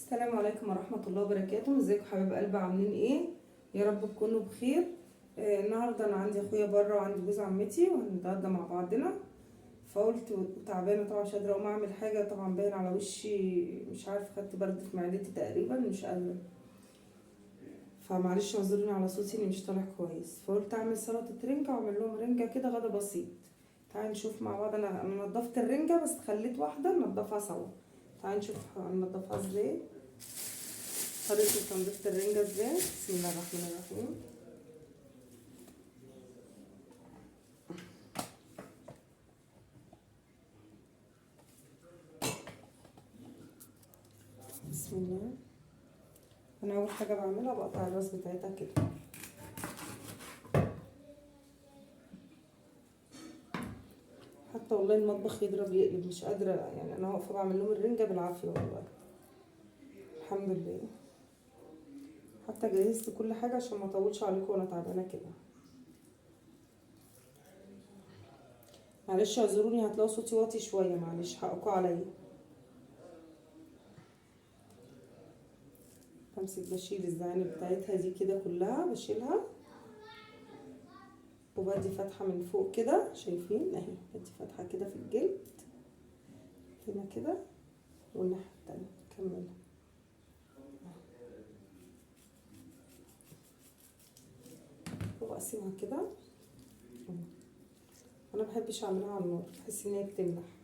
السلام عليكم ورحمة الله وبركاته. ازيكم حبايب قلبي، عاملين ايه؟ يا رب تكونوا بخير. النهارده انا عندي اخويا بره وعندي جوز عمتي وهنتغدى مع بعضنا، فقلت تعبانه طبعا، مش قادره اقوم اعمل حاجه، طبعا باين على وشي، مش عارفه، خدت برد في معدتي تقريبا، مش قادره، فمعلش اعذروني على صوتي اللي مش طالع كويس. فقلت اعمل سلطه رنجه واعمل لهم رنجه كده غدا بسيط. تعالي نشوف مع بعض. انا نضفت الرنجه بس خليت واحده ننضفها سوا. تعالي نشوف هننضفها ازاي، طريقة تنظيف الرنجة ازاي. بسم الله الرحمن الرحيم. بسم الله. انا اول حاجة بعملها بقطع الراس بتاعتها كده، حتى والله المطبخ يضرب يقلب، مش قادرة يعني، انا واقفة بعمل لهم الرنجة بالعافية والله، الحمد لله. حتى جهزت كل حاجة عشان ما اطولش عليكم وانا تعبانة كده. معلش اعذروني، هتلاقوا صوتي واطي شوية، معلش حقكوا عليا. بمسك بشيل الزعانف بتاعتها دي كده كلها، بشيلها وبدي فتحة من فوق كده، شايفين اهي، بدي فتحة كده في الجلد هنا كده، والناحية التانية كملها. وبقسمها كده. انا مبحبش اعملها على النار، بحس ان هي بتملح،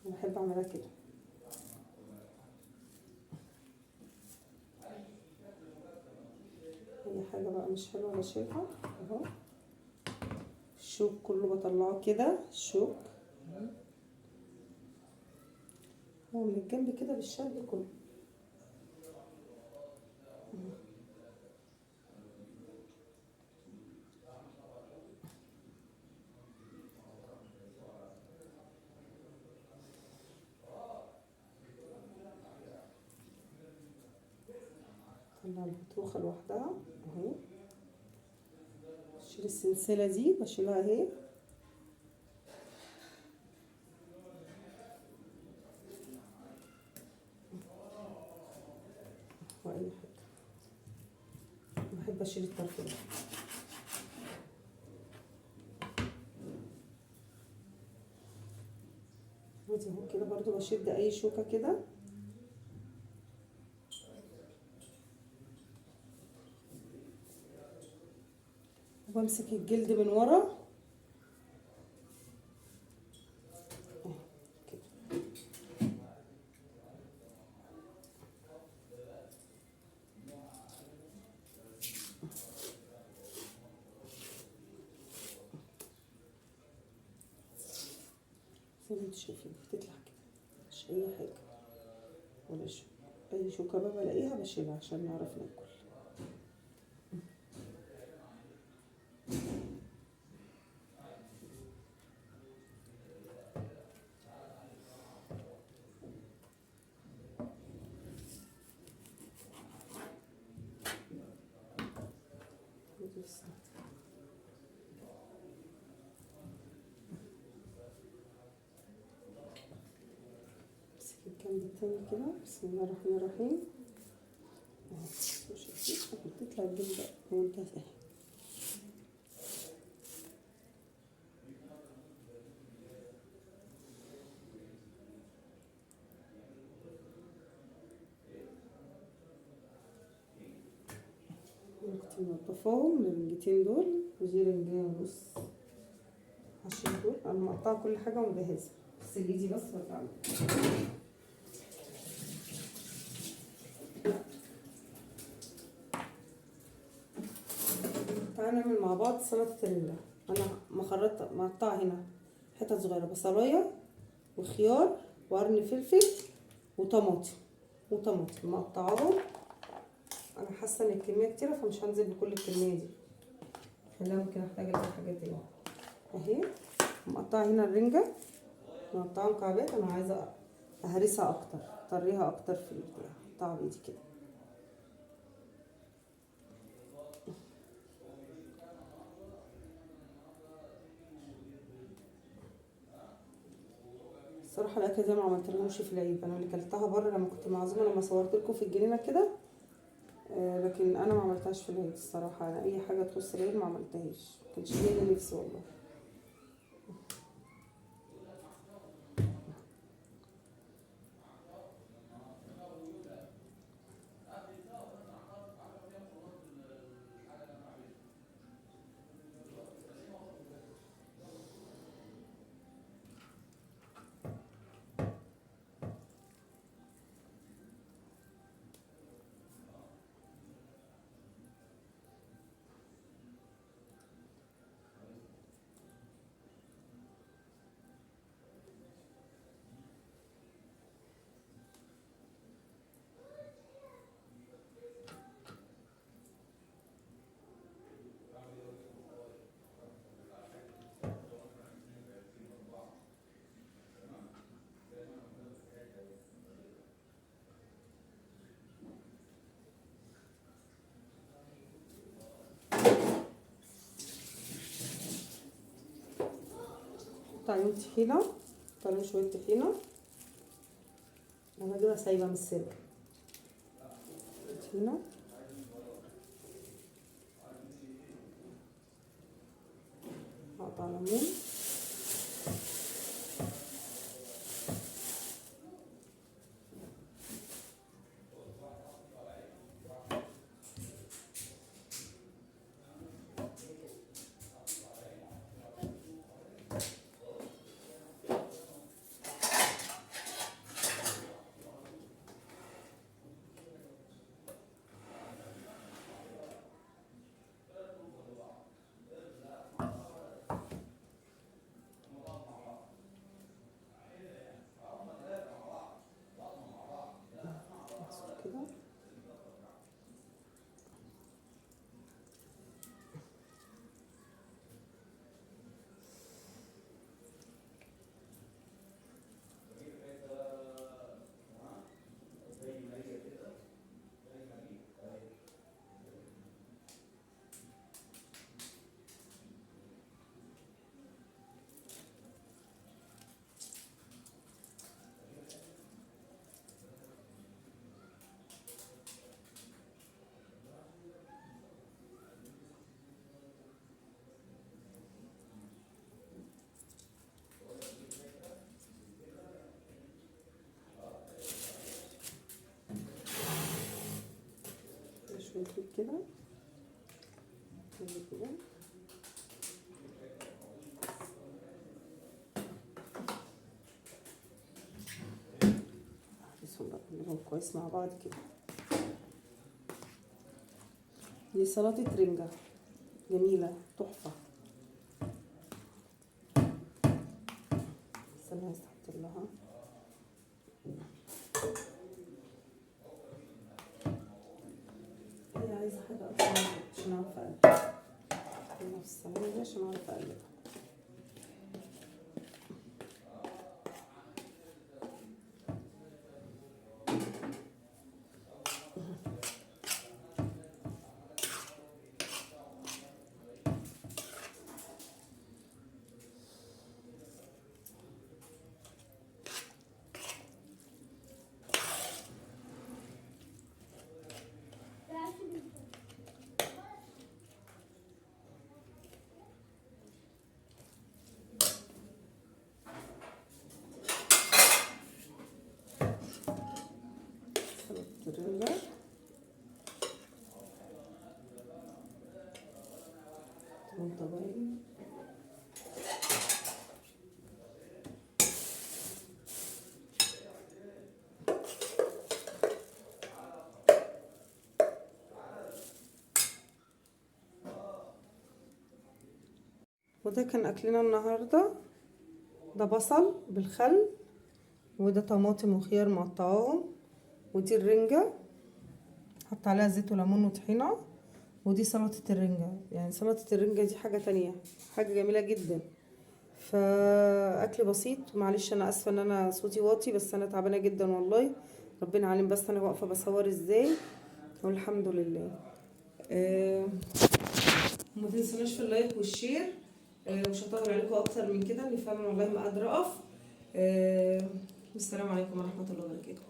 انا بحب اعملها كده. اي حاجه بقى مش حلوه بشيلها اهو. الشوك كله بطلعه كده، الشوك هو من الجنب كده بالشد كله. طلع البطروخه لوحدها اهي، بشيل السلسله دي بشيلها اهي. واي حاجه بحب اشيل الطرف ده. ودي اهو كده برضو بشد اي شوكه كده، وبمسك الجلد من ورا زي ما انتوا شايفين، بتطلع كده مش اي حاجه ولا شوك. اي شوكه بقى بلاقيها بشيلها عشان نعرف ناكل. امسك الجنب التاني كده، بسم الله الرحمن الرحيم اهو. شايفين بتطلع الجلد ممتاز اهي. كنت منضفاهم الرنجتين دول، ودي رنجاية ونص. هشيل دول، انا مقطعه كل حاجه ومجهزه، بس ايدي بس وارجع. تعالى نعمل مع بعض سلطه الرنجة. انا مقطعه هنا حتت صغيره، بصلايه وخيار وقرن فلفل وطماطم مقطعاهم. انا حاسه ان الكميه كتيره فمش هنزل بكل الكميه دي، خليها ممكن احتاج الحاجات دي اهي. مقطعه هنا الرنجه، مقطعه مكعبات، انا عايزه اهرسها اكتر، اطريها اكتر في البتاع، اقطعها بايدي كده. الصراحه الاكله دي ما عملتلهمش في العيد، انا اللي كلتها بره لما كنت معزومه، لما صورت لكم في الجنينه كده. لكن انا ما عملتهاش في العيد الصراحه، انا اي حاجه تخص العيد ما عملتهاش، كانش ليا نفسي والله. حط عليهم طحينه، حط عليهم شويه طحينه، انا كده سايبه من السر طحينه. اقطع ليمون، كده. شويه كده كده. بسم الله نقلبهم كويس مع بعض كده. دي سلطه رنجه جميله تحفه. بس انا هحط لها هي عايزه حاجه اكتر عشان اعرف اقلب نفس الصينيه عشان اعرف اقلبها. الرنجة طبعا. وده كان اكلنا النهارده، ده بصل بالخل، وده طماطم وخيار مقطعاهم، ودي الرنجة حط عليها زيت وليمون وطحينة، ودي سلطة الرنجة. يعني سلطة الرنجة دي حاجة تانية، حاجة جميلة جدا. فاكل بسيط، معلش انا اسفة ان انا صوتي واطي، بس انا تعبانة جدا والله، ربنا عليم، بس انا واقفة بصور ازاي والحمد لله. وما تنسوناش في اللايك والشير. مش هطول عليكم اكتر من كده، اني فعلا والله ما قادرة اقف. والسلام عليكم ورحمة الله وبركاته.